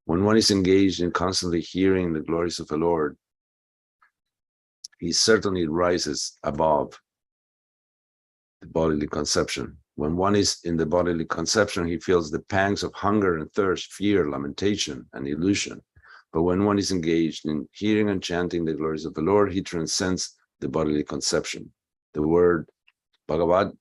When one is engaged in constantly hearing the glories of the Lord, he certainly rises above the bodily conception. When one is in the bodily conception, he feels the pangs of hunger and thirst, fear, lamentation, and illusion. But when one is engaged in hearing and chanting the glories of the Lord, he transcends the bodily conception. The word Bhagavat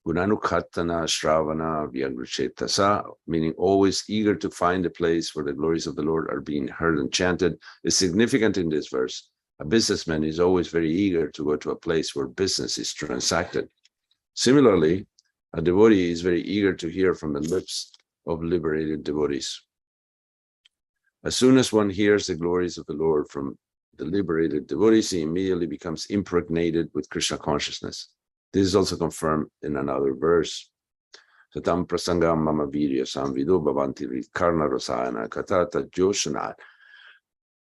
Gunanukhatana Shravana Vyagruchetasa, meaning always eager to find a place where the glories of the Lord are being heard and chanted, is significant in this verse. A businessman is always very eager to go to a place where business is transacted. Similarly, a devotee is very eager to hear from the lips of liberated devotees. As soon as one hears the glories of the Lord from the liberated devotees, he immediately becomes impregnated with Krishna consciousness. This is also confirmed in another verse. Satam prasangam mama virya samvido bhavanti karna rosayana katata joshana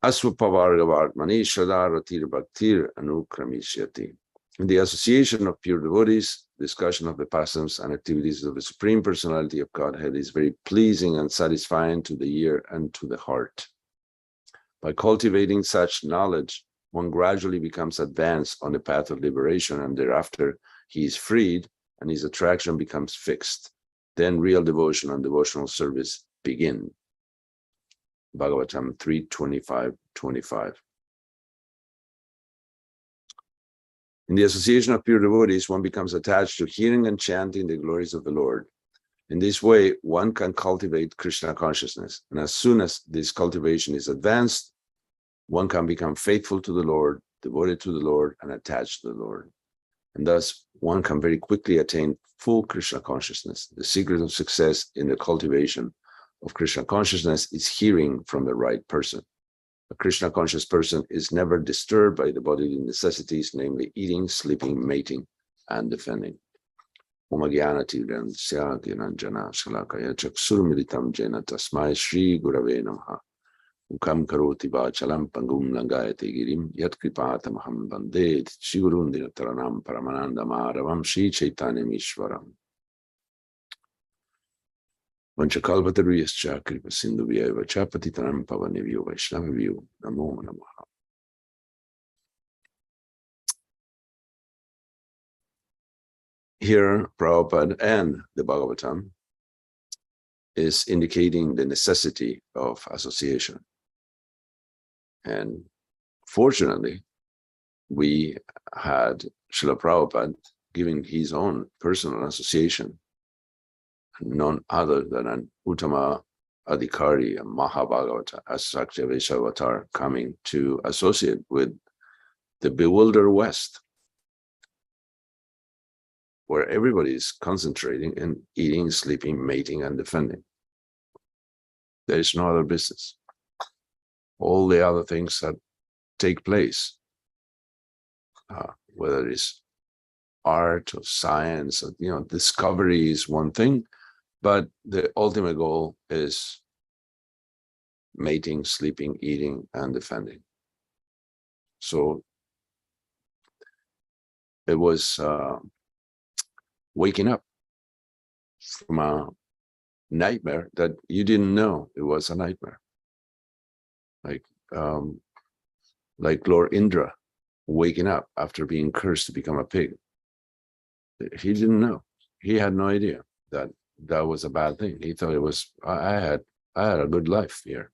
asvapavargavartmani shradharatir bhaktir anukramishyati. In the association of pure devotees, discussion of the pastimes and activities of the Supreme Personality of Godhead is very pleasing and satisfying to the ear and to the heart. By cultivating such knowledge, one gradually becomes advanced on the path of liberation, and thereafter he is freed and his attraction becomes fixed. Then real devotion and devotional service begin. Bhagavatam 3:25-25. In the association of pure devotees, one becomes attached to hearing and chanting the glories of the Lord. In this way, one can cultivate Krishna consciousness. And as soon as this cultivation is advanced, one can become faithful to the Lord, devoted to the Lord, and attached to the Lord. And thus, one can very quickly attain full Krishna consciousness. The secret of success in the cultivation of Krishna consciousness is hearing from the right person. A Krishna conscious person is never disturbed by the bodily necessities, namely eating, sleeping, mating, and defending. Omagyanatiranasya gyananjana shalakaya chaksurmilitam jena tasmai Shri Gurave Namaha. Ukam karoti vachalam pangum langayate girim yat kripatamaham bande Shri Gurundina taranam paramananda maravam Shri Chaitanyam Ishwaram. Vanchakalpataruyascha kripa sindhuvya vacha patitanam pavanevyo vaishnavavyo namo namaha. Here, Prabhupada and the Bhagavatam is indicating the necessity of association. And fortunately, we had Srila Prabhupada giving his own personal association, none other than an Uttama Adhikari, a Mahabhagavata, a Sakya Vaishyavatar, coming to associate with the bewildered West, where everybody is concentrating in eating, sleeping, mating, and defending. There is no other business. All the other things that take place, whether it's art or science, or, discovery is one thing, but the ultimate goal is mating, sleeping, eating, and defending. So it was waking up from a nightmare that you didn't know it was a nightmare. Like Lord Indra waking up after being cursed to become a pig. He didn't know. He had no idea that that was a bad thing. He thought it was, I had a good life here.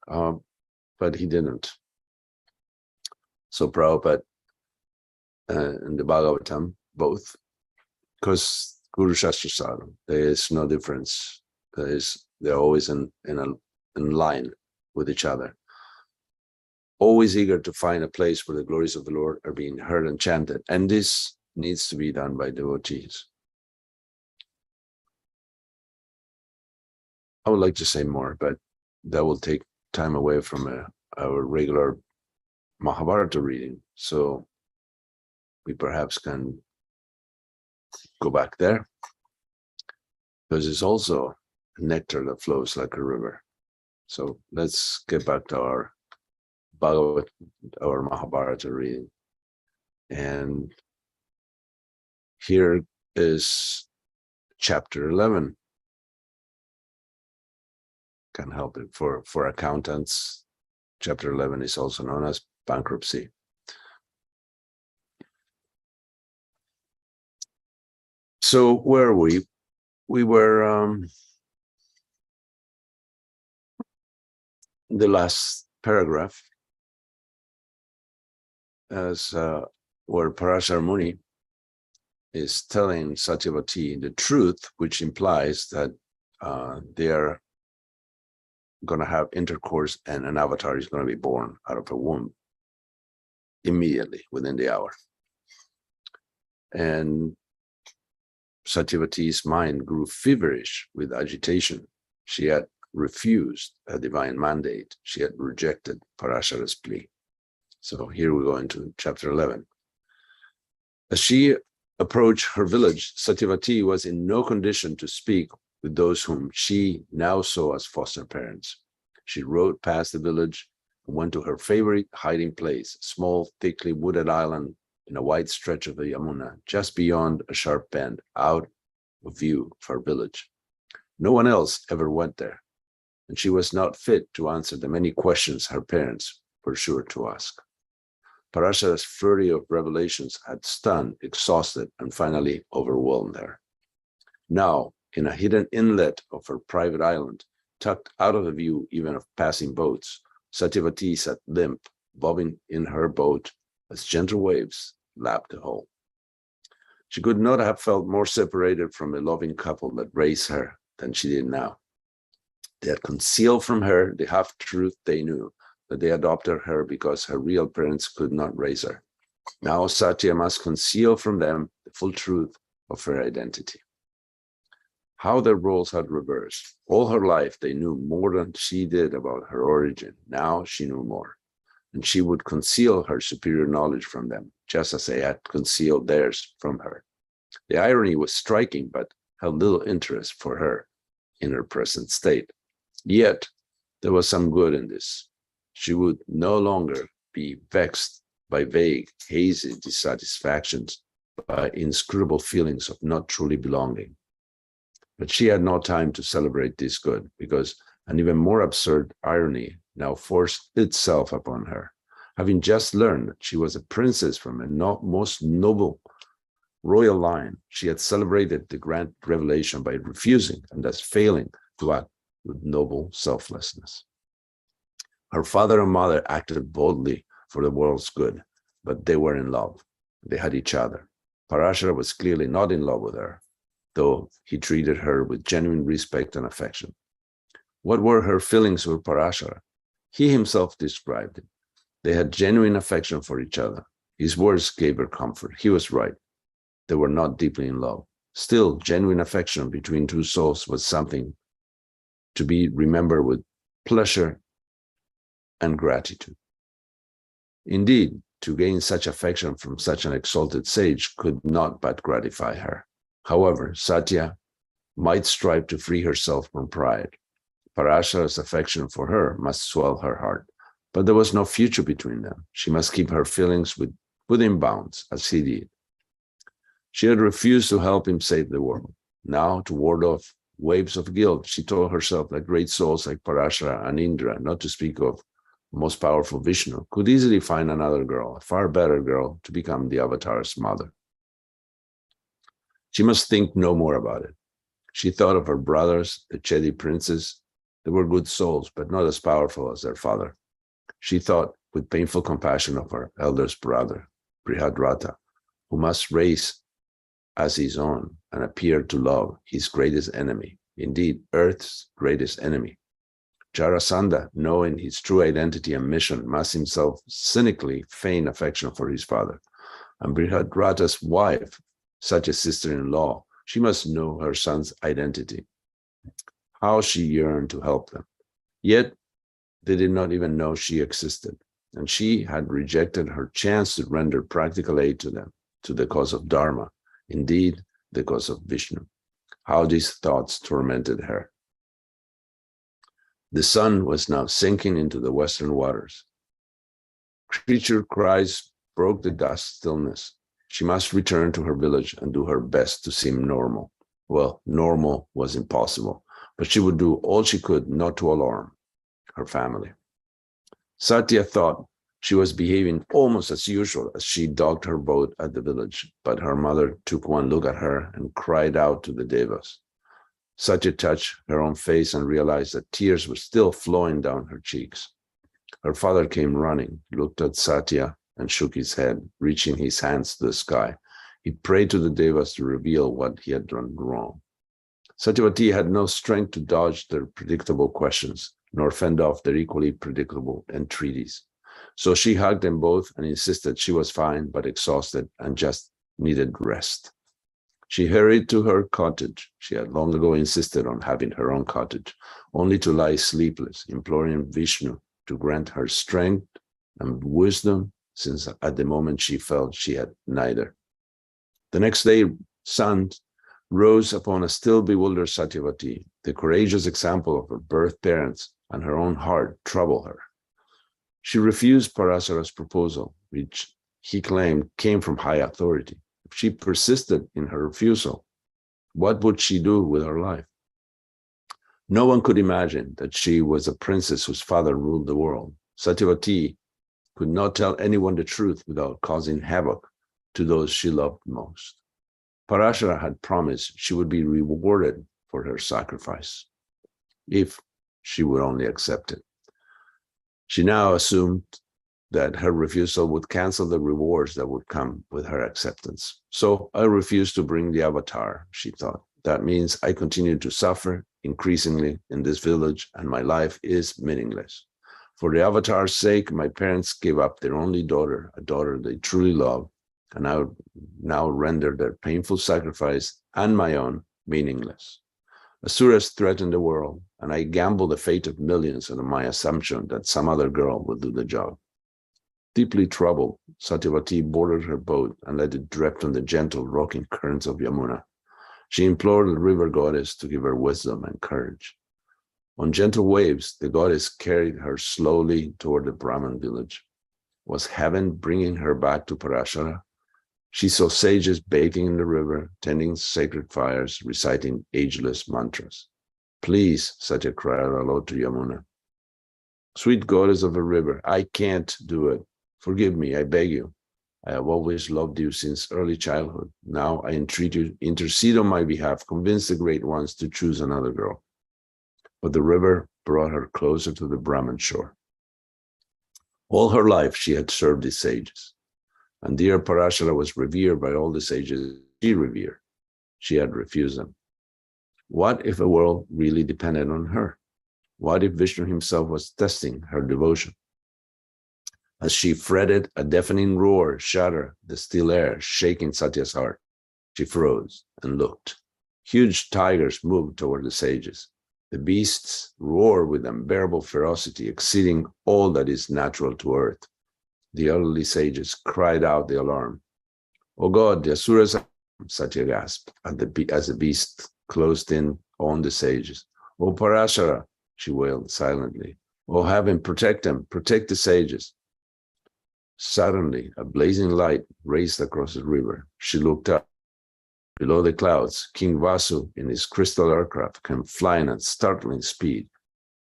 But he didn't. So Prabhupada and the Bhagavatam, both, because Guru Shastra Sadhana, there is no difference. They're always in line with each other. Always eager to find a place where the glories of the Lord are being heard and chanted. And this needs to be done by devotees. I would like to say more, but that will take time away from our regular Mahabharata reading. So we perhaps can go back there, because it's also nectar that flows like a river. So let's get back to our Bhagavad, our Mahabharata reading. And here is chapter 11. can help it. For accountants, chapter 11 is also known as bankruptcy. So where we were the last paragraph, as where Parashar Muni is telling Satyavati the truth, which implies that they are going to have intercourse and an avatar is going to be born out of a womb immediately within the hour. And Satyavati's mind grew feverish with agitation. She had refused a divine mandate. She had rejected Parashara's plea. So here we go into chapter 11. As she approached her village, Satyavati was in no condition to speak with those whom she now saw as foster parents. She rode past the village and went to her favorite hiding place, a small, thickly wooded island in a wide stretch of the Yamuna, just beyond a sharp bend, out of view of her village. No one else ever went there, and she was not fit to answer the many questions her parents were sure to ask. Parashara's flurry of revelations had stunned, exhausted, and finally overwhelmed her. Now, in a hidden inlet of her private island, tucked out of the view even of passing boats, Satyavati sat limp, bobbing in her boat as gentle waves lapped the hull. She could not have felt more separated from a loving couple that raised her than she did now. They had concealed from her the half-truth they knew, that they adopted her because her real parents could not raise her. Now Satya must conceal from them the full truth of her identity. How their roles had reversed. All her life they knew more than she did about her origin. Now she knew more, and she would conceal her superior knowledge from them, just as they had concealed theirs from her. The irony was striking, but held little interest for her in her present state. Yet there was some good in this. She would no longer be vexed by vague, hazy dissatisfactions, by inscrutable feelings of not truly belonging. But she had no time to celebrate this good, because an even more absurd irony now forced itself upon her. Having just learned that she was a princess from a most noble royal line, she had celebrated the grand revelation by refusing and thus failing to act with noble selflessness. Her father and mother acted boldly for the world's good, but they were in love. They had each other. Parashara was clearly not in love with her, though he treated her with genuine respect and affection. What were her feelings for Parashara? He himself described it. They had genuine affection for each other. His words gave her comfort. He was right. They were not deeply in love. Still, genuine affection between two souls was something to be remembered with pleasure and gratitude. Indeed, to gain such affection from such an exalted sage could not but gratify her. However, Satya might strive to free herself from pride. Parashara's affection for her must swell her heart, but there was no future between them. She must keep her feelings within bounds, as he did. She had refused to help him save the world. Now, to ward off waves of guilt, she told herself that great souls like Parashara and Indra, not to speak of most powerful Vishnu, could easily find another girl, a far better girl, to become the avatar's mother. She must think no more about it. She thought of her brothers, the Chedi princes. They were good souls, but not as powerful as their father. She thought with painful compassion of her eldest brother, Brihadrata, who must raise as his own and appear to love his greatest enemy, indeed, Earth's greatest enemy. Jarasandha, knowing his true identity and mission, must himself cynically feign affection for his father. And Brihadrata's wife, such a sister-in-law, she must know her son's identity. How she yearned to help them. Yet they did not even know she existed, and she had rejected her chance to render practical aid to them, to the cause of Dharma, indeed, the cause of Vishnu. How these thoughts tormented her. The sun was now sinking into the western waters. Creature cries broke the dusk stillness. She must return to her village and do her best to seem normal. Well, normal was impossible, but she would do all she could not to alarm her family. Satya thought she was behaving almost as usual as she docked her boat at the village, but her mother took one look at her and cried out to the devas. Satya touched her own face and realized that tears were still flowing down her cheeks. Her father came running, looked at Satya, and shook his head, reaching his hands to the sky. He prayed to the devas to reveal what he had done wrong. Satyavati had no strength to dodge their predictable questions, nor fend off their equally predictable entreaties. So she hugged them both and insisted she was fine, but exhausted and just needed rest. She hurried to her cottage. She had long ago insisted on having her own cottage, only to lie sleepless, imploring Vishnu to grant her strength and wisdom, since at the moment she felt she had neither. The next day, sun rose upon a still bewildered Satyavati. The courageous example of her birth parents and her own heart troubled her. She refused Parasara's proposal, which he claimed came from high authority. If she persisted in her refusal, what would she do with her life? No one could imagine that she was a princess whose father ruled the world. Satyavati could not tell anyone the truth without causing havoc to those she loved most. Parashara had promised she would be rewarded for her sacrifice, if she would only accept it. She now assumed that her refusal would cancel the rewards that would come with her acceptance. So I refuse to bring the avatar, she thought. That means I continue to suffer increasingly in this village, and my life is meaningless. For the avatar's sake, my parents gave up their only daughter, a daughter they truly love, and I would now render their painful sacrifice and my own meaningless. Asuras threatened the world, and I gambled the fate of millions on my assumption that some other girl would do the job. Deeply troubled, Satyavati boarded her boat and let it drift on the gentle rocking currents of Yamuna. She implored the river goddess to give her wisdom and courage. On gentle waves, the goddess carried her slowly toward the Brahmin village. Was heaven bringing her back to Parashara? She saw sages bathing in the river, tending sacred fires, reciting ageless mantras. Please, Satya cried aloud to Yamuna. Sweet goddess of a river, I can't do it. Forgive me, I beg you. I have always loved you since early childhood. Now I entreat you, intercede on my behalf, convince the great ones to choose another girl. But the river brought her closer to the Brahman shore. All her life she had served the sages, and dear Parashara was revered by all the sages she revered. She had refused them. What if a world really depended on her? What if Vishnu himself was testing her devotion? As she fretted, a deafening roar shattered the still air, shaking Satya's heart. She froze and looked. Huge tigers moved toward the sages. The beasts roared with unbearable ferocity, exceeding all that is natural to earth. The elderly sages cried out the alarm. Oh God, the Asuras, Satya gasped as the beast closed in on the sages. Oh Parashara, she wailed silently. Oh heaven, protect them, protect the sages. Suddenly, a blazing light raced across the river. She looked up. Below the clouds, King Vasu in his crystal aircraft came flying at startling speed.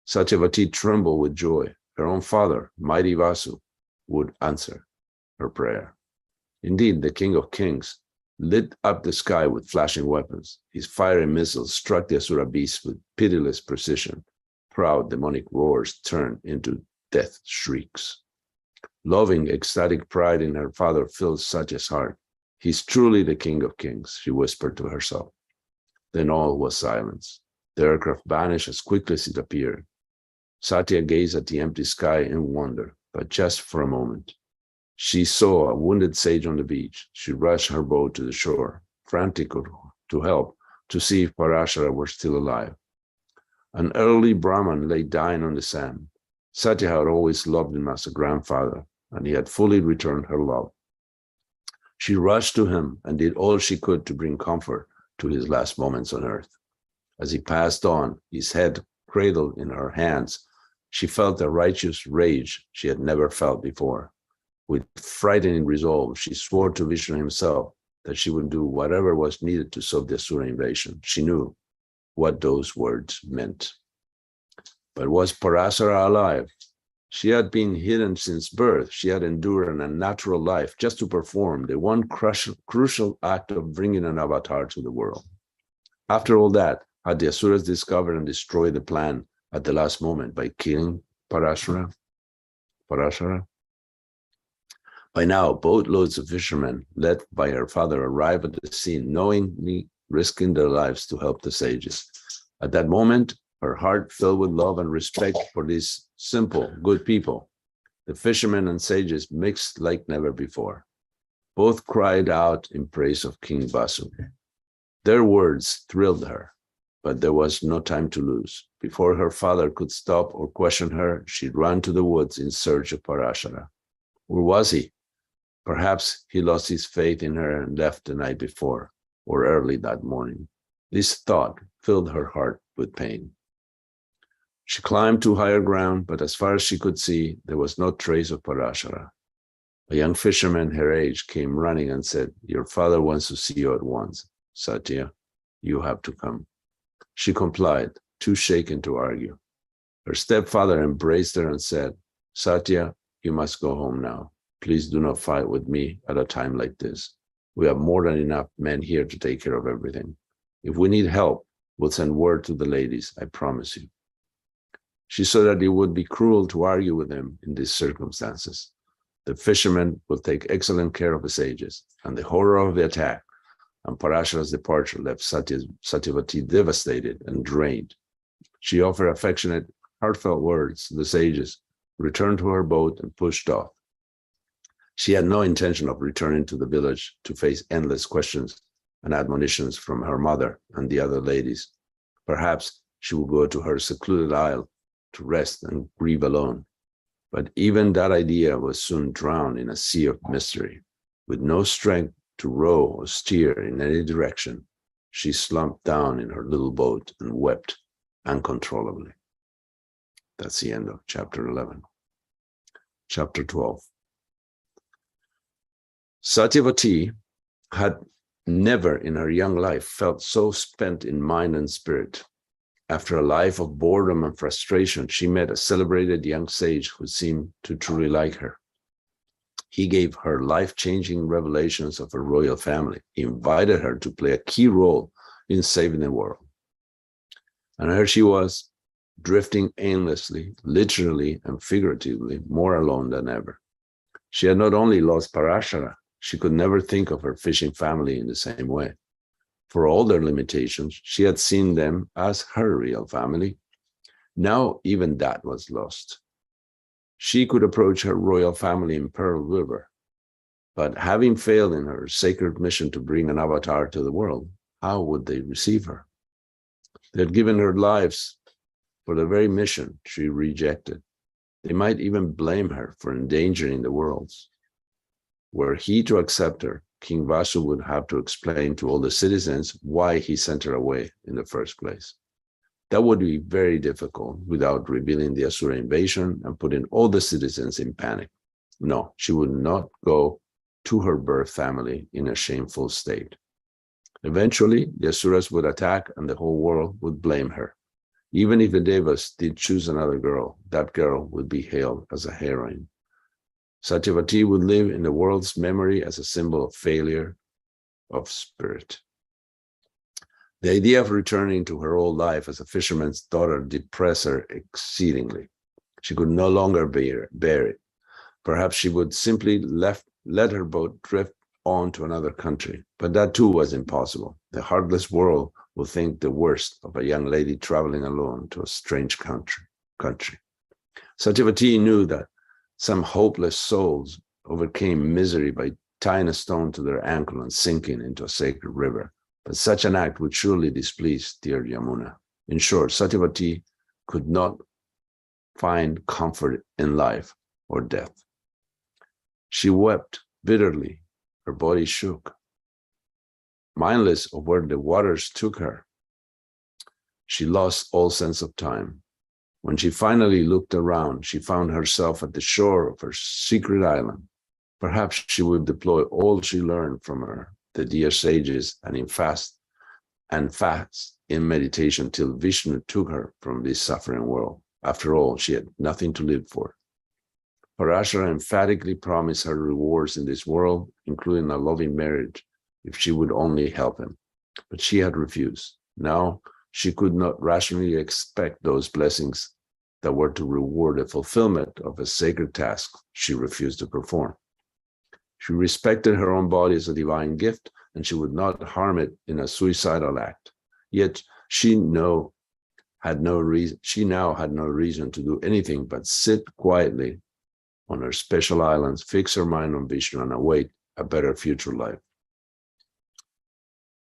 Satyavati trembled with joy. Her own father, mighty Vasu, would answer her prayer. Indeed, the King of Kings lit up the sky with flashing weapons. His fiery missiles struck the Asura beasts with pitiless precision. Proud demonic roars turned into death shrieks. Loving, ecstatic pride in her father filled Satya's heart. He's truly the King of Kings, she whispered to herself. Then all was silence. The aircraft vanished as quickly as it appeared. Satya gazed at the empty sky in wonder, but just for a moment. She saw a wounded sage on the beach. She rushed her boat to the shore, frantic to help, to see if Parashara were still alive. An early Brahman lay dying on the sand. Satya had always loved him as a grandfather, and he had fully returned her love. She rushed to him and did all she could to bring comfort to his last moments on earth. As he passed on, his head cradled in her hands, she felt a righteous rage she had never felt before. With frightening resolve, she swore to Vishnu himself that she would do whatever was needed to stop the Asura invasion. She knew what those words meant. But was Parasara alive? She had been hidden since birth. She had endured an unnatural life just to perform the one crucial act of bringing an avatar to the world. After all that, had the Asuras discovered and destroyed the plan at the last moment by killing Parasara? By now, boatloads of fishermen, led by her father, arrive at the scene, knowingly risking their lives to help the sages. At that moment, her heart filled with love and respect for these simple, good people. The fishermen and sages mixed like never before. Both cried out in praise of King Vasu. Their words thrilled her, but there was no time to lose. Before her father could stop or question her, she ran to the woods in search of Parashara. Where was he? Perhaps he lost his faith in her and left the night before, or early that morning. This thought filled her heart with pain. She climbed to higher ground, but as far as she could see, there was no trace of Parashara. A young fisherman her age came running and said, "Your father wants to see you at once. Satya, you have to come." She complied, too shaken to argue. Her stepfather embraced her and said, "Satya, you must go home now. Please do not fight with me at a time like this. We have more than enough men here to take care of everything. If we need help, we'll send word to the ladies, I promise you." She saw that it would be cruel to argue with him in these circumstances. The fishermen will take excellent care of the sages, and the horror of the attack and Parashara's departure left Satyavati devastated and drained. She offered affectionate, heartfelt words to the sages, returned to her boat, and pushed off. She had no intention of returning to the village to face endless questions and admonitions from her mother and the other ladies. Perhaps she would go to her secluded isle to rest and grieve alone. But even that idea was soon drowned in a sea of mystery. With no strength to row or steer in any direction, she slumped down in her little boat and wept uncontrollably. That's the end of chapter 11. Chapter 12. Satyavati had never in her young life felt so spent in mind and spirit. After a life of boredom and frustration, she met a celebrated young sage who seemed to truly like her. He gave her life-changing revelations of a royal family. He invited her to play a key role in saving the world. And here she was, drifting aimlessly, literally and figuratively, more alone than ever. She had not only lost Parashara, she could never think of her fishing family in the same way. For all their limitations, she had seen them as her real family. Now even that was lost. She could approach her royal family in Pearl River, but having failed in her sacred mission to bring an avatar to the world, how would they receive her? They had given her lives for the very mission she rejected. They might even blame her for endangering the worlds. Were he to accept her, King Vasu would have to explain to all the citizens why he sent her away in the first place. That would be very difficult without revealing the Asura invasion and putting all the citizens in panic. No, she would not go to her birth family in a shameful state. Eventually, the Asuras would attack and the whole world would blame her. Even if the Devas did choose another girl, that girl would be hailed as a heroine. Satyavati would live in the world's memory as a symbol of failure of spirit. The idea of returning to her old life as a fisherman's daughter depressed her exceedingly. She could no longer bear it. Perhaps she would simply let her boat drift on to another country, but that too was impossible. The heartless world would think the worst of a young lady traveling alone to a strange country. Satyavati knew that some hopeless souls overcame misery by tying a stone to their ankle and sinking into a sacred river. But such an act would surely displease dear Yamuna. In short, Satyavati could not find comfort in life or death. She wept bitterly. Her body shook. Mindless of where the waters took her, she lost all sense of time. When she finally looked around, she found herself at the shore of her secret island. Perhaps she would deploy all she learned from the dear sages and in meditation till Vishnu took her from this suffering world. After all, she had nothing to live for. Parashara emphatically promised her rewards in this world, including a loving marriage, if she would only help him. But she had refused. Now she could not rationally expect those blessings that were to reward the fulfillment of a sacred task she refused to perform. She respected her own body as a divine gift, and she would not harm it in a suicidal act. Yet she now had no reason to do anything but sit quietly on her special islands, fix her mind on Vishnu, and await a better future life.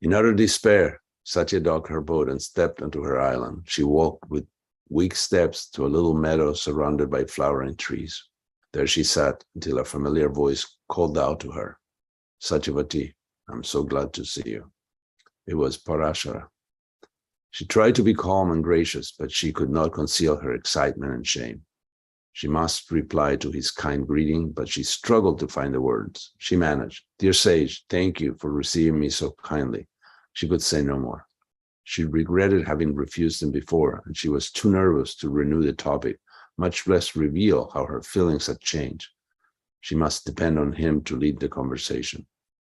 In utter despair, Satya docked her boat and stepped onto her island. She walked with weak steps to a little meadow surrounded by flowering trees. There she sat until a familiar voice called out to her, "Satyavati, I'm so glad to see you." It was Parashara. She tried to be calm and gracious, but she could not conceal her excitement and shame. She must reply to his kind greeting, but she struggled to find the words. She managed. "Dear sage, thank you for receiving me so kindly." She could say no more. She regretted having refused him before, and she was too nervous to renew the topic, much less reveal how her feelings had changed. She must depend on him to lead the conversation.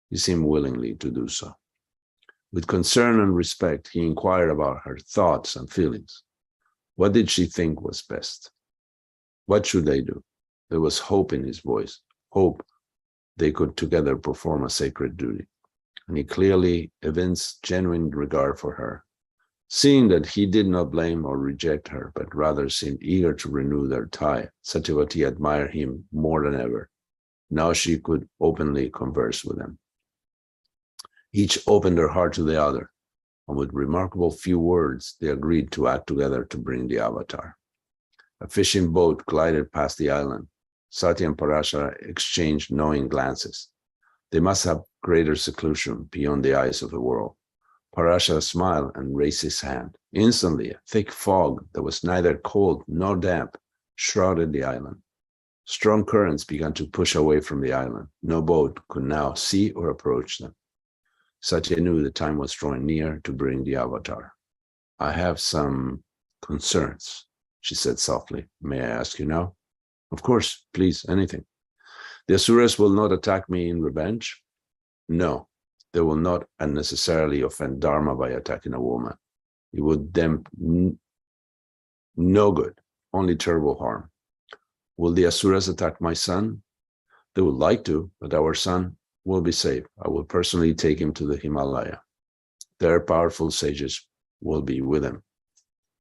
He seemed willingly to do so. With concern and respect, he inquired about her thoughts and feelings. What did she think was best? What should they do? There was hope in his voice, hope they could together perform a sacred duty. And he clearly evinced genuine regard for her. Seeing that he did not blame or reject her, but rather seemed eager to renew their tie, Satyavati admired him more than ever. Now she could openly converse with him. Each opened their heart to the other, and with remarkable few words, they agreed to act together to bring the avatar. A fishing boat glided past the island. Satya and Parashara exchanged knowing glances. They must have greater seclusion beyond the eyes of the world. Parashara smiled and raised his hand. Instantly, a thick fog that was neither cold nor damp shrouded the island. Strong currents began to push away from the island. No boat could now see or approach them. Satya knew the time was drawing near to bring the avatar. "I have some concerns," she said softly. "May I ask you now?" "Of course, please, anything." "The Asuras will not attack me in revenge?" "No, they will not unnecessarily offend Dharma by attacking a woman. It would them no good, only terrible harm." "Will the Asuras attack my son?" "They would like to, but our son will be safe. I will personally take him to the Himalaya. Their powerful sages will be with him."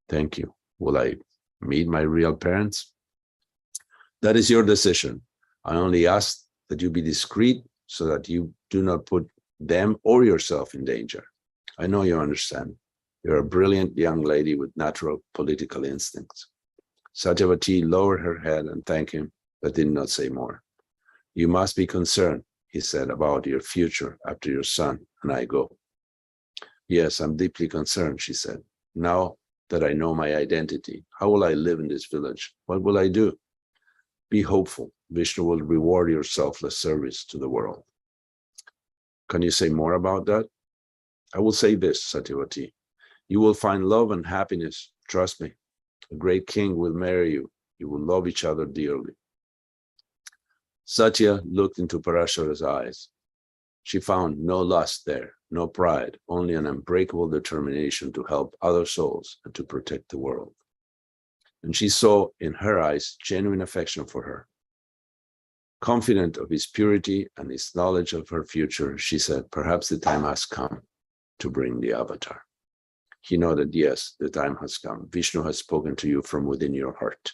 "Thank you. Will I meet my real parents?" "That is your decision. I only ask that you be discreet so that you do not put them or yourself in danger. I know you understand. You're a brilliant young lady with natural political instincts." Satyavati lowered her head and thanked him, but did not say more. "You must be concerned," he said, "about your future after your son and I go." "Yes, I'm deeply concerned," she said. "Now that I know my identity, how will I live in this village? What will I do?" "Be hopeful. Vishnu will reward your selfless service to the world." "Can you say more about that?" "I will say this, Satyavati. You will find love and happiness. Trust me. A great king will marry you. You will love each other dearly." Satya looked into Parashara's eyes. She found no lust there, no pride, only an unbreakable determination to help other souls and to protect the world. And she saw in her eyes genuine affection for her. Confident of his purity and his knowledge of her future, she said, "Perhaps the time has come to bring the avatar." He nodded, "Yes, the time has come. Vishnu has spoken to you from within your heart."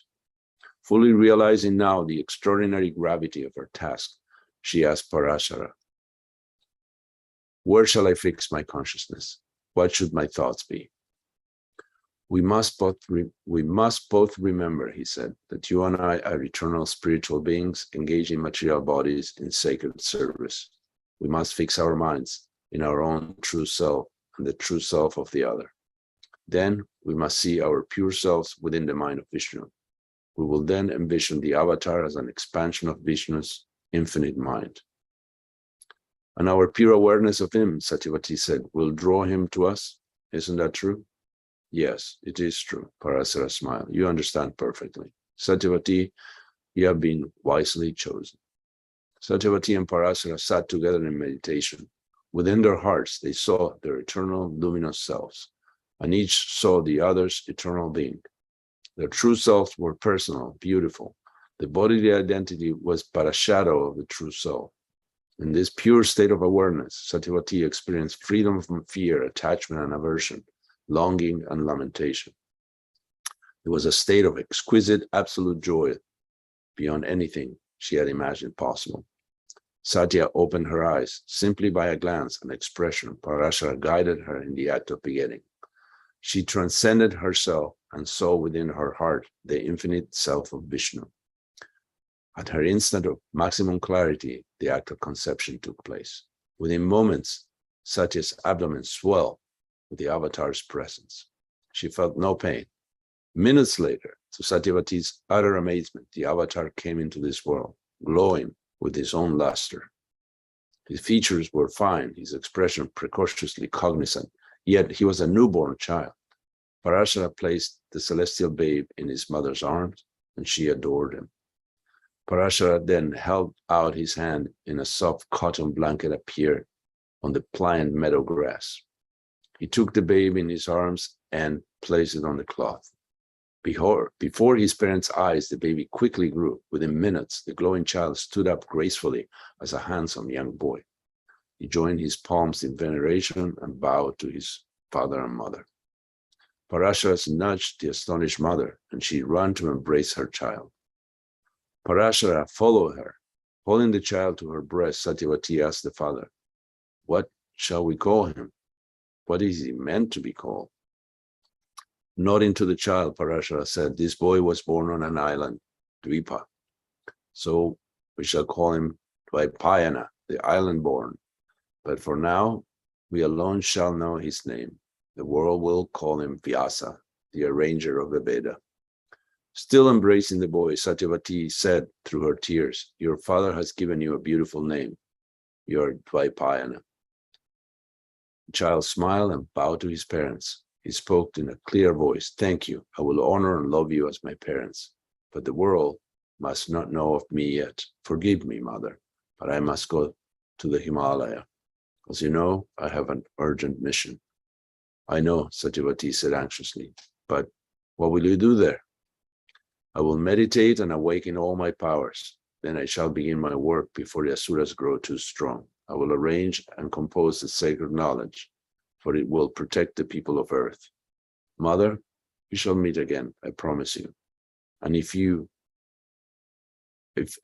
Fully realizing now the extraordinary gravity of her task, she asked Parashara, "Where shall I fix my consciousness? What should my thoughts be?" We must both remember," he said, "that you and I are eternal spiritual beings engaged in material bodies in sacred service. We must fix our minds in our own true self and the true self of the other. Then we must see our pure selves within the mind of Vishnu. We will then envision the avatar as an expansion of Vishnu's infinite mind. And our pure awareness of him," Satyavati said, "will draw him to us Isn't that true? Yes, it is true. Parasara smiled. You understand perfectly. Satyavati, you have been wisely chosen. Satyavati and Parasara sat together in meditation. Within their hearts, they saw their eternal luminous selves, and each saw the other's eternal being. Their true selves were personal, beautiful. The bodily identity was but a shadow of the true soul. In this pure state of awareness, Satyavati experienced freedom from fear, attachment and aversion, longing and lamentation. It was a state of exquisite, absolute joy beyond anything she had imagined possible. Satya opened her eyes. Simply by a glance and expression, Parashara guided her in the act of begetting. She transcended herself and saw within her heart the infinite self of Vishnu. At her instant of maximum clarity, the act of conception took place. Within moments, Satya's abdomen swelled with the avatar's presence. She felt no pain. Minutes later, to Satyavati's utter amazement, the avatar came into this world, glowing with his own luster. His features were fine, his expression precociously cognizant, yet he was a newborn child. Parashara placed the celestial babe in his mother's arms, and she adored him. Parashara then held out his hand, and a soft cotton blanket appeared on the pliant meadow grass. He took the babe in his arms and placed it on the cloth. Before his parents' eyes, the baby quickly grew. Within minutes, the glowing child stood up gracefully as a handsome young boy. He joined his palms in veneration and bowed to his father and mother. Parashara nudged the astonished mother, and she ran to embrace her child. Parashara followed her. Holding the child to her breast, Satyavati asked the father, "What shall we call him? What is he meant to be called?" Nodding to the child, Parashara said, "This boy was born on an island, Dvipa. So we shall call him Dvaipayana, the island-born. But for now, we alone shall know his name. The world will call him Vyasa, the arranger of the Veda." Still embracing the boy, Satyavati said through her tears, "Your father has given you a beautiful name. You are Dvaipayana." The child smiled and bowed to his parents. He spoke in a clear voice, "Thank you. I will honor and love you as my parents. But the world must not know of me yet. Forgive me, mother, but I must go to the Himalaya. As you know, I have an urgent mission." "I know," Satyavati said anxiously, "but what will you do there?" "I will meditate and awaken all my powers. Then I shall begin my work before the Asuras grow too strong. I will arrange and compose the sacred knowledge, for it will protect the people of earth. Mother, we shall meet again, I promise you. And if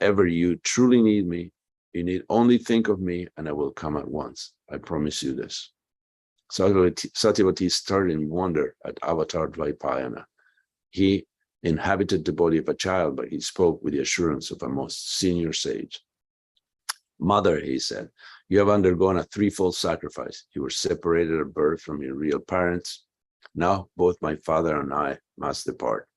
ever you truly need me, you need only think of me and I will come at once. I promise you this." Satyavati stared in wonder at Avatar Dvaipayana. He inhabited the body of a child, but he spoke with the assurance of a most senior sage. "Mother," he said, "you have undergone a threefold sacrifice. You were separated at birth from your real parents. Now both my father and I must depart.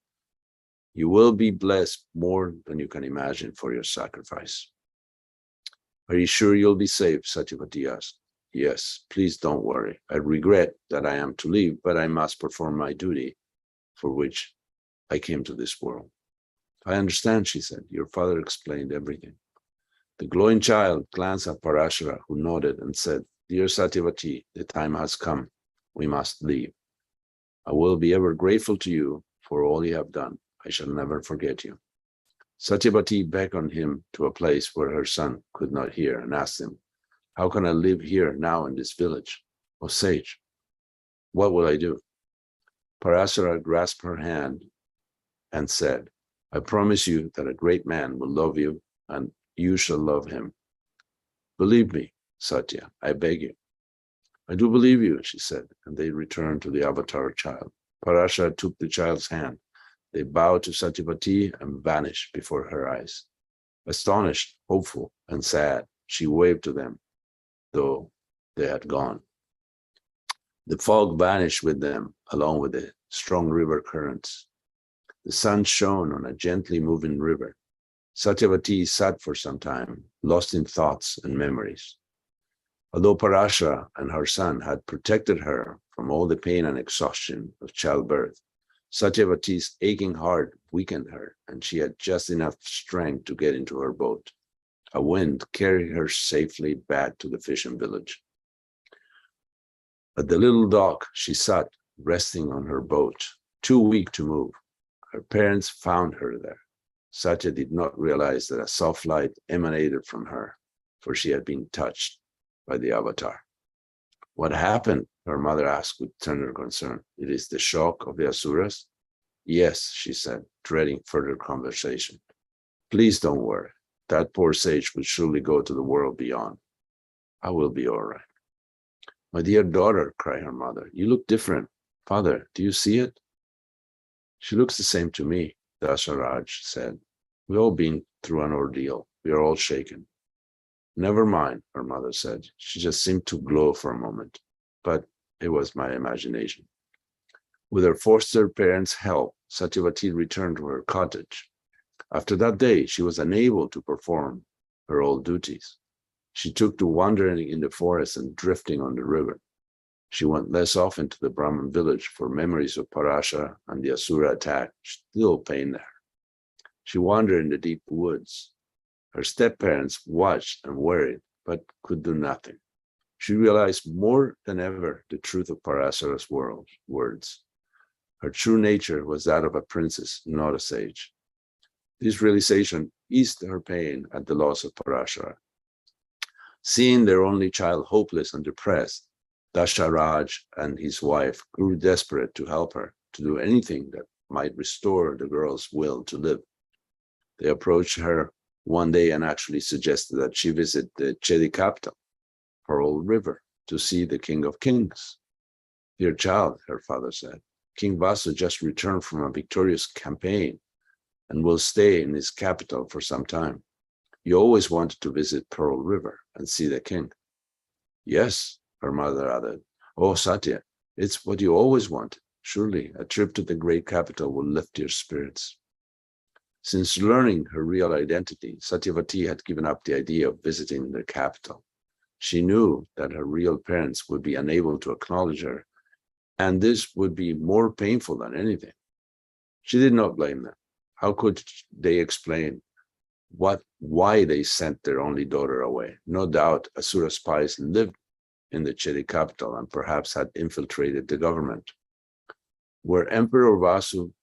You will be blessed more than you can imagine for your sacrifice." "Are you sure you'll be safe?" Satyavati asked. "Yes, please don't worry. I regret that I am to leave, but I must perform my duty for which I came to this world." "I understand," she said. "Your father explained everything." The glowing child glanced at Parashara, who nodded and said, "Dear Satyavati, the time has come. We must leave. I will be ever grateful to you for all you have done. I shall never forget you." Satyavati beckoned him to a place where her son could not hear and asked him, "How can I live here now in this village? O sage, what will I do?" Parashara grasped her hand and said, "I promise you that a great man will love you and you shall love him. Believe me, Satya, I beg you." "I do believe you," she said, and they returned to the avatar child. Parashara took the child's hand. They bowed to Satyavati and vanished before her eyes. Astonished, hopeful, and sad, she waved to them, though they had gone. The fog vanished with them, along with the strong river currents. The sun shone on a gently moving river. Satyavati sat for some time, lost in thoughts and memories. Although Parashara and her son had protected her from all the pain and exhaustion of childbirth. Satyavati's aching heart weakened her, and she had just enough strength to get into her boat. A wind carried her safely back to the fishing village. At the little dock, she sat, resting on her boat, too weak to move. Her parents found her there. Satya did not realize that a soft light emanated from her, for she had been touched by the avatar. What happened? Her mother asked with tender concern. It is the shock of the asuras? Yes, she said, dreading further conversation. Please don't worry. That poor sage will surely go to the world beyond. I will be all right. My dear daughter, cried her mother, you look different. Father, do you see it? She looks the same to me, Dasa Raj said. We've all been through an ordeal. We are all shaken. Never mind, her mother said. She just seemed to glow for a moment, but it was my imagination. With her foster parents' help, Satyavati returned to her cottage. After that day, she was unable to perform her old duties. She took to wandering in the forest and drifting on the river. She went less often to the Brahmin village, for memories of Parashara and the Asura attack still pained her. She wandered in the deep woods. Her step-parents watched and worried, but could do nothing. She realized more than ever the truth of Parashara's words. Her true nature was that of a princess, not a sage. This realization eased her pain at the loss of Parashara. Seeing their only child hopeless and depressed, Dasharaj and his wife grew desperate to help her, to do anything that might restore the girl's will to live. They approached her one day and actually suggested that she visit the Chedi capital, Pearl River, to see the King of Kings. Dear child, her father said, King Vasu just returned from a victorious campaign and will stay in his capital for some time. You always wanted to visit Pearl River and see the king. Yes, her mother added. Oh, Satya, it's what you always wanted. Surely a trip to the great capital will lift your spirits. Since learning her real identity, Satyavati had given up the idea of visiting the capital. She knew that her real parents would be unable to acknowledge her, and this would be more painful than anything. She did not blame them. How could they explain why they sent their only daughter away? No doubt Asura spies lived in the Chedi capital and perhaps had infiltrated the government. Were Emperor Vasu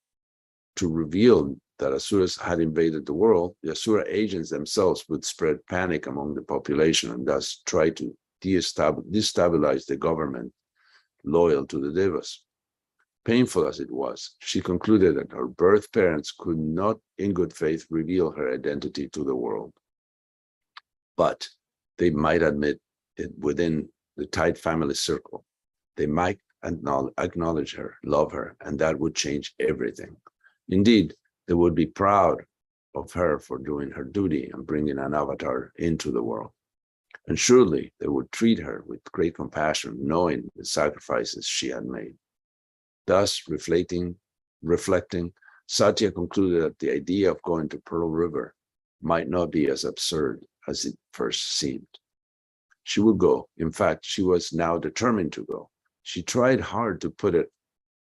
to reveal that Asuras had invaded the world, the Asura agents themselves would spread panic among the population and thus try to destabilize the government loyal to the Devas. Painful as it was, she concluded that her birth parents could not in good faith reveal her identity to the world. But they might admit it within the tight family circle. They might acknowledge her, love her, and that would change everything. Indeed, they would be proud of her for doing her duty and bringing an avatar into the world. And surely they would treat her with great compassion, knowing the sacrifices she had made. Thus, reflecting, Satya concluded that the idea of going to Pearl River might not be as absurd as it first seemed. She would go. In fact, she was now determined to go. She tried hard to put it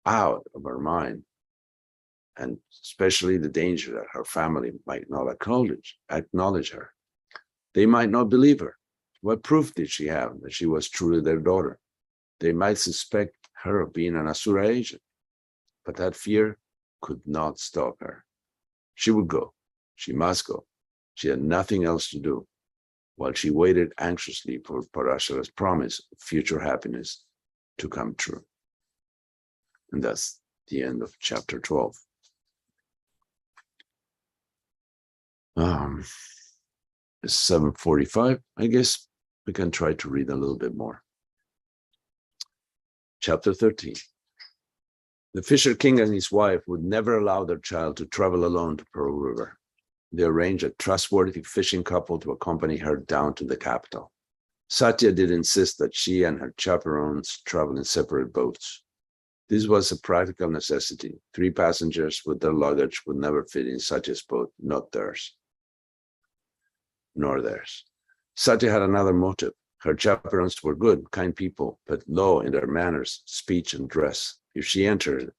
out of her mind, and especially the danger that her family might not acknowledge her. They might not believe her. What proof did she have that she was truly their daughter? They might suspect her of being an Asura agent, but that fear could not stop her. She would go. She must go. She had nothing else to do, while she waited anxiously for Parashara's promise of future happiness to come true. And that's the end of chapter 12. It's 7:45. I guess we can try to read a little bit more. Chapter 13. The Fisher King and his wife would never allow their child to travel alone to Pearl River. They arranged a trustworthy fishing couple to accompany her down to the capital. Satya did insist that she and her chaperones travel in separate boats. This was a practical necessity. 3 passengers with their luggage would never fit in Satya's boat, not theirs, nor theirs. Satya had another motive. Her chaperons were good, kind people, but low in their manners, speech, and dress. If she entered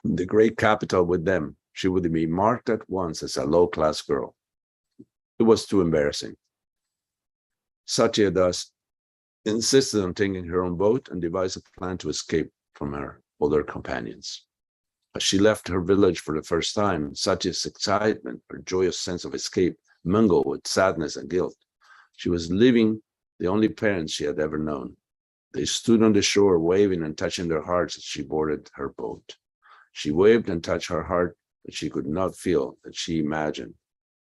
the great capital with them, she would be marked at once as a low-class girl. It was too embarrassing. Satya thus insisted on taking her own boat and devised a plan to escape from her older companions. As she left her village for the first time, Satya's excitement, her joyous sense of escape, mingled with sadness and guilt. She was leaving the only parents she had ever known. They stood on the shore, waving and touching their hearts as she boarded her boat. She waved and touched her heart, but she could not feel that she imagined.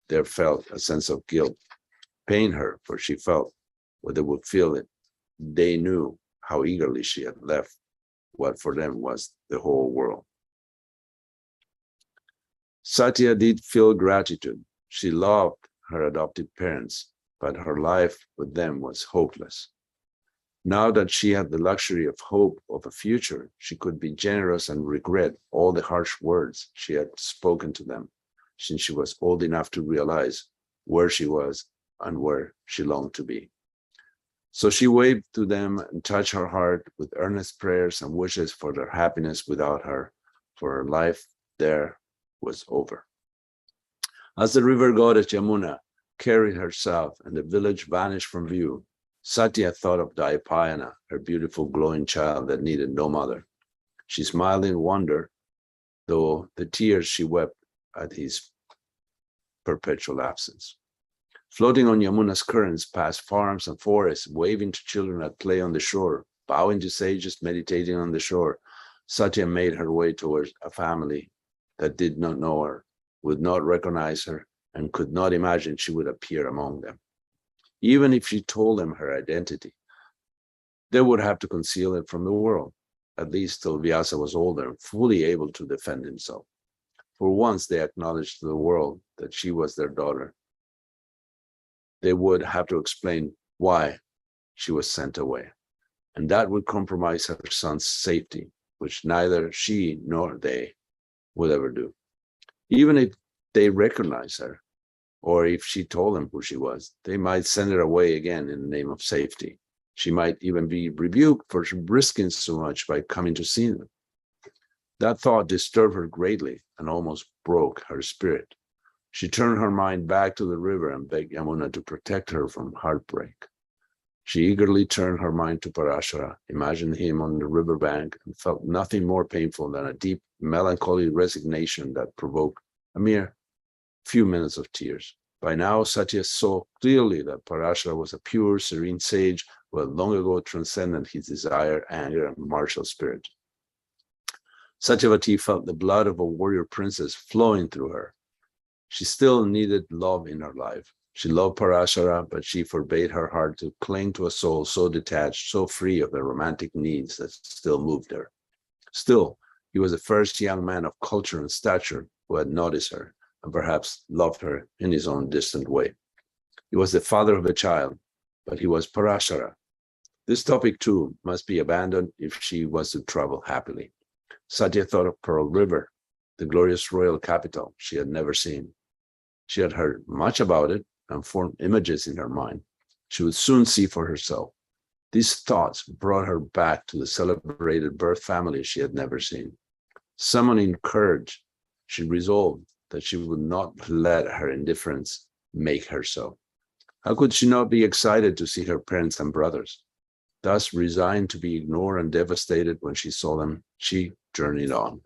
There felt a sense of guilt, pain her, for she felt what they would feel it. They knew how eagerly she had left what for them was the whole world. Satya did feel gratitude. She loved her adopted parents, but her life with them was hopeless. Now that she had the luxury of hope of a future, she could be generous and regret all the harsh words she had spoken to them, since she was old enough to realize where she was and where she longed to be. So she waved to them and touched her heart with earnest prayers and wishes for their happiness without her, for her life there was over. As the river goddess Yamuna carried her south and the village vanished from view, Satya thought of Dayapayana, her beautiful glowing child that needed no mother. She smiled in wonder, though the tears she wept at his perpetual absence. Floating on Yamuna's currents past farms and forests, waving to children at play on the shore, bowing to sages meditating on the shore, Satya made her way towards a family that did not know her, would not recognize her, and could not imagine she would appear among them. Even if she told them her identity, they would have to conceal it from the world, at least till Vyasa was older and fully able to defend himself. For once they acknowledged to the world that she was their daughter, they would have to explain why she was sent away, and that would compromise her son's safety, which neither she nor they would ever do. Even if they recognized her, or if she told them who she was, they might send her away again in the name of safety. She might even be rebuked for risking so much by coming to see them. That thought disturbed her greatly and almost broke her spirit. She turned her mind back to the river and begged Yamuna to protect her from heartbreak. She eagerly turned her mind to Parashara, imagined him on the riverbank, and felt nothing more painful than a deep, melancholy resignation that provoked a mere few minutes of tears. By now, Satya saw clearly that Parashara was a pure, serene sage who had long ago transcended his desire, anger, and martial spirit. Satyavati felt the blood of a warrior princess flowing through her. She still needed love in her life. She loved Parashara, but she forbade her heart to cling to a soul so detached, so free of the romantic needs that still moved her. Still, he was the first young man of culture and stature who had noticed her, and perhaps loved her in his own distant way. He was the father of a child, but he was Parashara. This topic too must be abandoned if she was to travel happily. Satya thought of Pearl River, the glorious royal capital she had never seen. She had heard much about it and formed images in her mind. She would soon see for herself. These thoughts brought her back to the celebrated birth family she had never seen. Summoning courage, she resolved that she would not let her indifference make her so. How could she not be excited to see her parents and brothers? Thus, resigned to be ignored and devastated when she saw them, she journeyed on.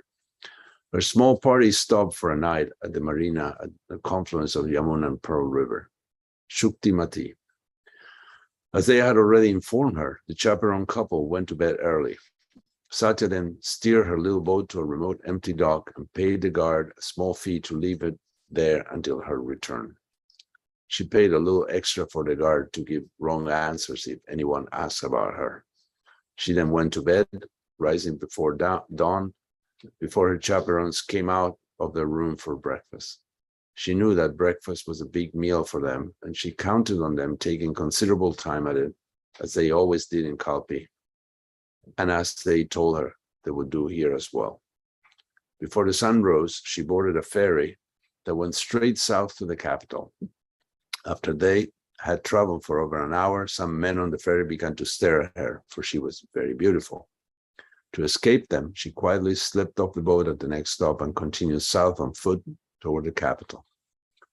Her small party stopped for a night at the marina at the confluence of Yamuna and Pearl River, Shuktimati. As they had already informed her, the chaperone couple went to bed early. Satya then steered her little boat to a remote empty dock and paid the guard a small fee to leave it there until her return. She paid a little extra for the guard to give wrong answers if anyone asked about her. She then went to bed, rising before dawn, before her chaperones came out of their room for breakfast. She knew that breakfast was a big meal for them, and she counted on them taking considerable time at it, as they always did in Kalpi, and as they told her they would do here as well. Before the sun rose, she boarded a ferry that went straight south to the capital. After had traveled for over an hour, some men on the ferry began to stare at her, for she was very beautiful. To escape them, she quietly slipped off the boat at the next stop and continued south on foot toward the capital.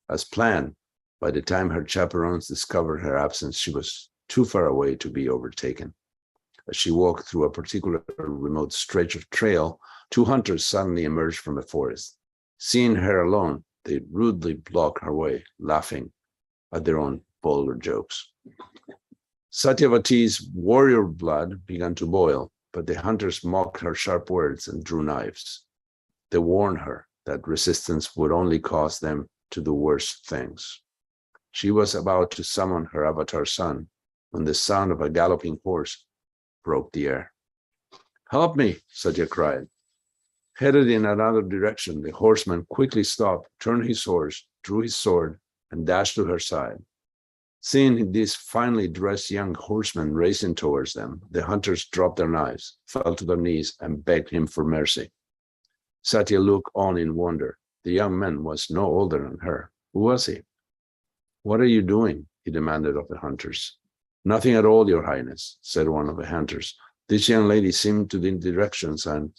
As planned, by the time her chaperones discovered her absence, she was too far away to be overtaken. As she walked through a particular remote stretch of trail, 2 hunters suddenly emerged from the forest. Seeing her alone, they rudely blocked her way, laughing at their own vulgar jokes. Satyavati's warrior blood began to boil, but the hunters mocked her sharp words and drew knives. They warned her that resistance would only cause them to do worse things. She was about to summon her avatar son when the sound of a galloping horse broke the air. "Help me," Satya cried. Headed in another direction, the horseman quickly stopped, turned his horse, drew his sword, and dashed to her side. Seeing this finely dressed young horseman racing towards them, the hunters dropped their knives, fell to their knees, and begged him for mercy. Satya looked on in wonder. The young man was no older than her. Who was he? "What are you doing?" he demanded of the hunters. "Nothing at all, Your Highness," said one of the hunters. "This young lady seemed to the directions, and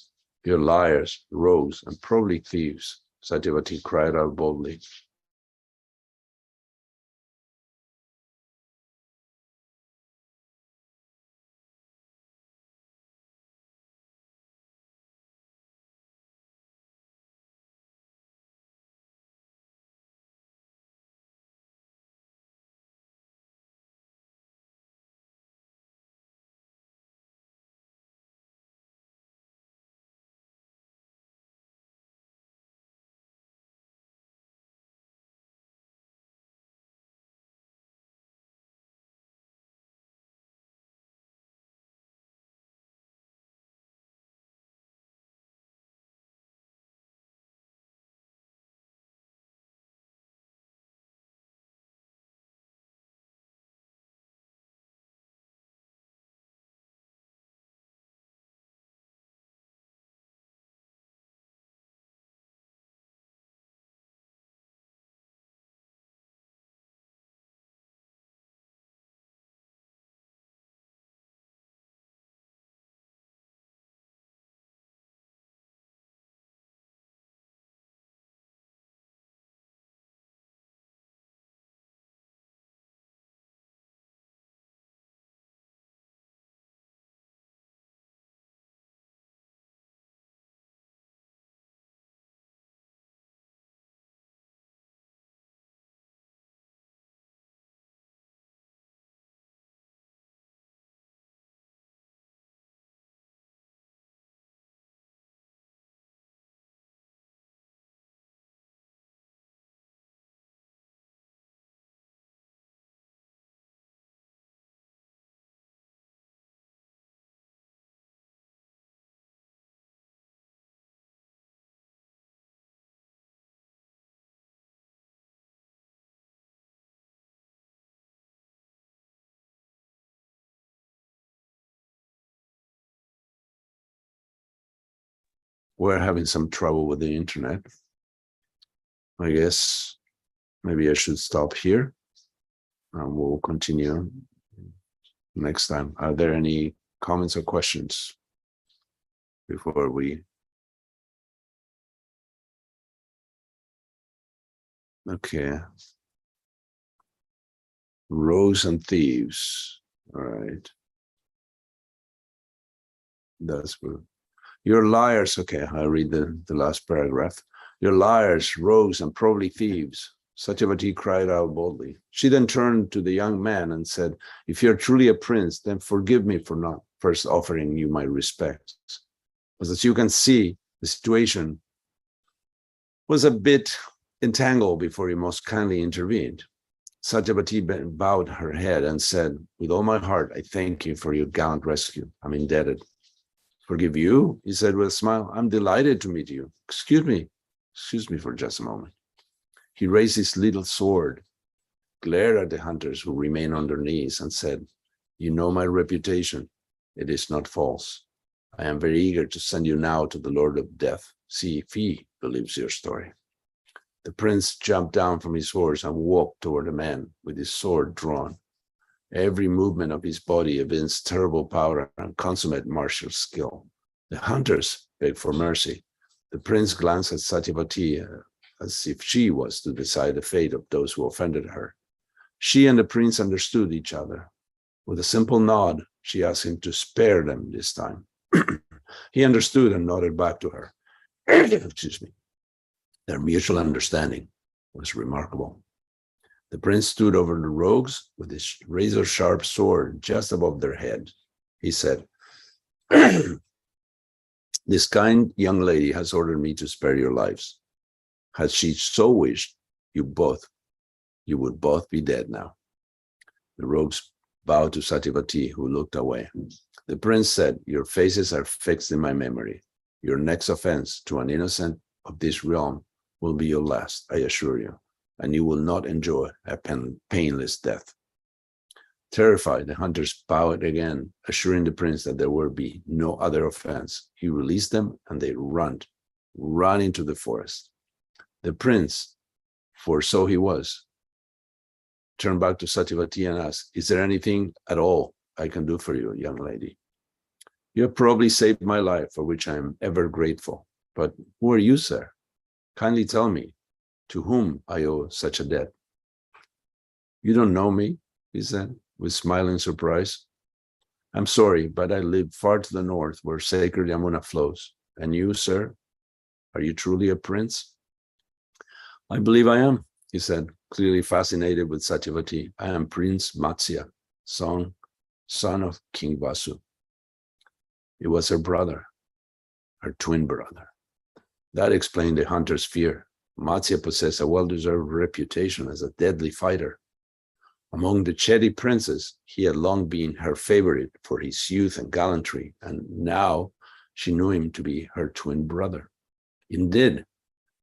you're liars, rogues, and probably thieves," Satyavati cried out boldly. We're having some trouble with the internet. I guess maybe I should stop here and we'll continue next time. Are there any comments or questions before we? Okay. Rogues and thieves. All right. That's good. You're liars. Okay, I'll read the last paragraph. You're liars, rogues, and probably thieves, Satyavati cried out boldly. She then turned to the young man and said, "If you're truly a prince, then forgive me for not first offering you my respects. But as you can see, the situation was a bit entangled before you most kindly intervened." Satyavati bowed her head and said, "With all my heart, I thank you for your gallant rescue. I'm indebted." "Forgive you?" he said with a smile. "I'm delighted to meet you. Excuse me for just a moment." He raised his little sword, glared at the hunters who remained on their knees, and said, "You know my reputation. It is not false. I am very eager to send you now to the Lord of Death. See if he believes your story." The prince jumped down from his horse and walked toward the man with his sword drawn. Every movement of his body evinced terrible power and consummate martial skill. The hunters begged for mercy. The prince glanced at Satyavati as if she was to decide the fate of those who offended her. She and the prince understood each other. With a simple nod, she asked him to spare them this time. He understood and nodded back to her. Excuse me. Their mutual understanding was remarkable. The prince stood over the rogues with his razor-sharp sword just above their head. He said, "This kind young lady has ordered me to spare your lives. Had she so wished, you would both be dead now." The rogues bowed to Satyavati, who looked away. The prince said, "Your faces are fixed in my memory. Your next offense to an innocent of this realm will be your last, I assure you, and you will not enjoy a painless death." Terrified, the hunters bowed again, assuring the prince that there would be no other offense. He released them, and they ran into the forest. The prince, for so he was, turned back to Satyavati and asked, "Is there anything at all I can do for you, young lady? You have probably saved my life, for which I am ever grateful. But who are you, sir? Kindly tell me to whom I owe such a debt." "You don't know me," he said, with smiling surprise. "I'm sorry, but I live far to the north where sacred Yamuna flows. And you, sir, are you truly a prince?" "I believe I am," he said, clearly fascinated with Satyavati. "I am Prince Matsya, son of King Vasu." It was her brother, her twin brother. That explained the hunter's fear. Matsya possessed a well-deserved reputation as a deadly fighter. Among the Chedi princes, he had long been her favorite for his youth and gallantry, and now she knew him to be her twin brother. Indeed,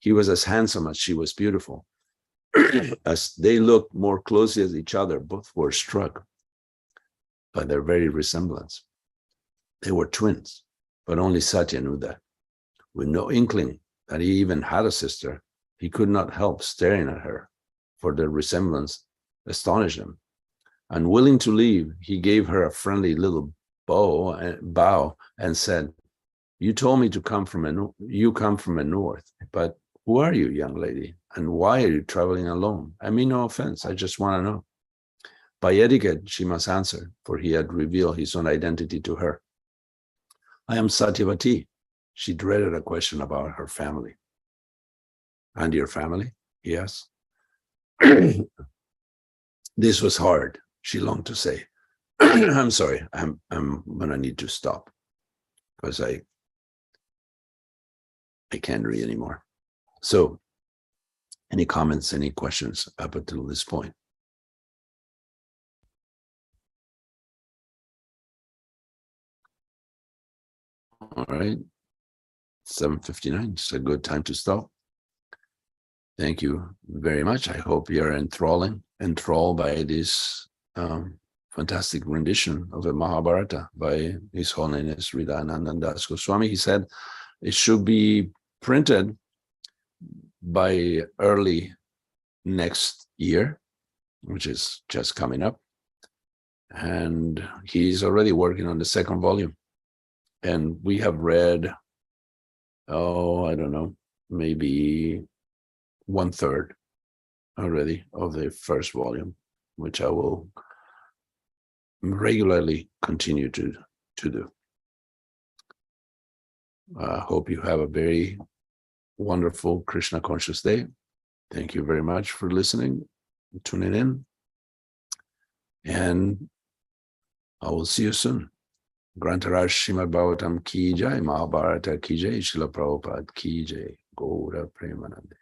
he was as handsome as she was beautiful. As they looked more closely at each other, both were struck by their very resemblance. They were twins, but only Satya knew that. With no inkling that he even had a sister, he could not help staring at her, for their resemblance astonished him. Unwilling to leave, he gave her a friendly little bow and said, "You told me you come from the north, but who are you, young lady? And why are you traveling alone? I mean no offense, I just want to know." By etiquette, she must answer, for he had revealed his own identity to her. "I am Satyavati." She dreaded a question about her family. "And your family?" he asked. This was hard, she longed to say. "I'm sorry, I'm gonna need to stop because I can't read anymore." So, any comments, any questions up until this point? All right, 7:59, it's a good time to stop. Thank you very much. I hope you're enthralled by this fantastic rendition of the Mahabharata by His Holiness Hridayananda Das Goswami. He said it should be printed by early next year, which is just coming up. And he's already working on the second volume. And we have read, I don't know, maybe 1/3 already of the first volume, which I will regularly continue to do. I hope you have a very wonderful Krishna conscious day. Thank you very much for listening, tuning in, and I will see you soon. Grantaraj Srimad Bhagavatam ki jai, Mahabharata ki jai, Srila Prabhupada ki jai, Gaura Premanande.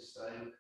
Next time.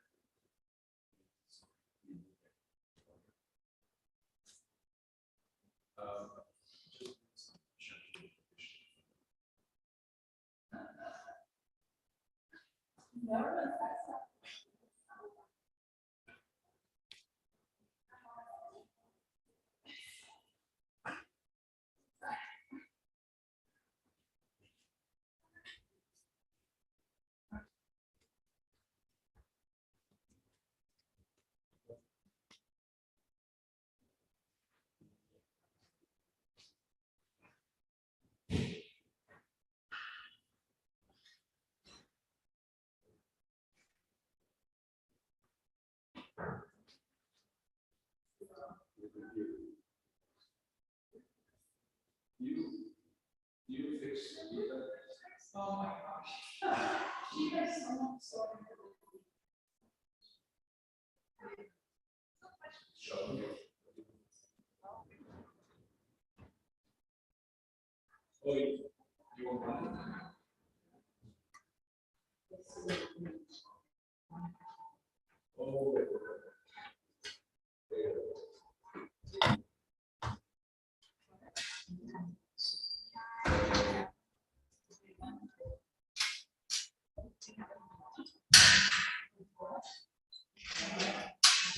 You fix it. Oh my gosh. You guys so sorry. Oh, you want one?